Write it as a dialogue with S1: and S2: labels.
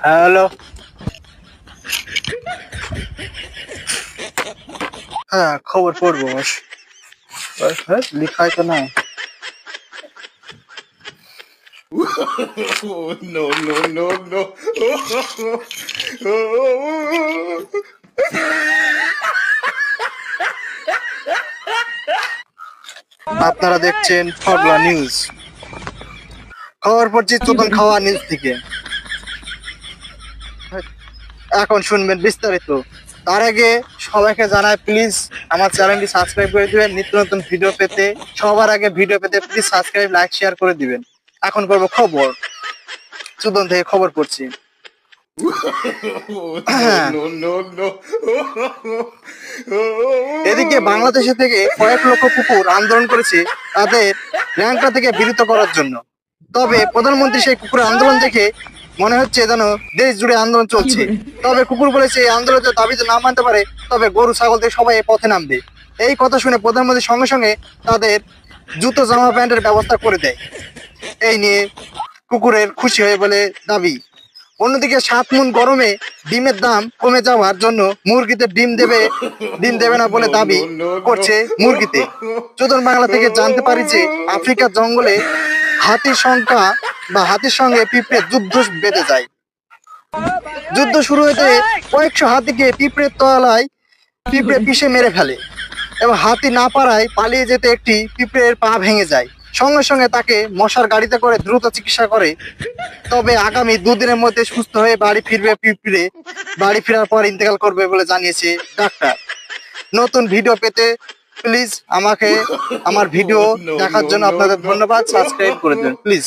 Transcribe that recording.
S1: Hello. হ্যাঁ, খবর পড়বো। হ্যাঁ, লিখাই তো নাই।
S2: No, no, no, no.
S1: আপনারা দেখছেন ফগলা নিউজ। খবর পড়ছি চোদন খাওয়া নিউজ থেকে। এখন শুনবেন বিস্তারিত। তার আগে সবাইকে জানাই, প্লিজ আমার চ্যানেলটি সাবস্ক্রাইব করে দিবেন। নিত্য নতুন ভিডিও পেতে, সবার আগে ভিডিও পেতে প্লিজ সাবস্ক্রাইব, লাইক, শেয়ার করে দিবেন। এখন করবো খবর। চোদন থেকে খবর পড়ছি।
S2: No, no, no.
S1: এদিকে বাংলাদেশে থেকে কয়েক লক্ষ কুকুর আন্দোলন করেছে তাদের ল্যাংটা থেকে বিরত করার জন্য। তবে প্রধানমন্ত্রী সেই কুকুরের আন্দোলন দেখে মনে হচ্ছে যেন দেশ জুড়ে আন্দোলন চলছে। তবে কুকুর বলেছে এই আন্দোলনের দাবিতে না মানতে পারে, তবে গরু ছাগল থেকে সবাই এই পথে নামবে। এই কথা শুনে প্রধানমন্ত্রী সঙ্গে সঙ্গে তাদের জুতো জামা প্যান্টের ব্যবস্থা করে দেয়। এই নিয়ে কুকুরের খুশি হয়ে বলে দাবি। অন্যদিকে 7 মুন গরমে ডিমের দাম কমে যাওয়ার জন্য মুরগিতে ডিম দেবে না বলে দাবি করছে মুরগিতে। চোদন বাংলা থেকে জানতে পারি যে আফ্রিকার জঙ্গলে হাতির সঙ্গে পিঁপড়ে যুদ্ধ বেঁধে যায়। যুদ্ধ শুরু হতে কয়েকশো হাতিকে পিঁপড়ে পিষে মেরে ফেলে এবং হাতি না পারায় পালিয়ে যেতে একটি পিঁপড়ের পা ভেঙে যায়। সঙ্গে সঙ্গে তাকে মশার গাড়িতে করে দ্রুত চিকিৎসা করে। তবে আগামী 2 দিনের মধ্যে সুস্থ হয়ে বাড়ি ফিরবে পিঁপড়ে। বাড়ি ফেরার পর ইন্তেকাল করবে বলে জানিয়েছে ডাক্তার। নতুন ভিডিও পেতে প্লিজ আমার ভিডিও দেখার জন্য আপনাদের ধন্যবাদ। সাবস্ক্রাইব করে দেবেন প্লিজ।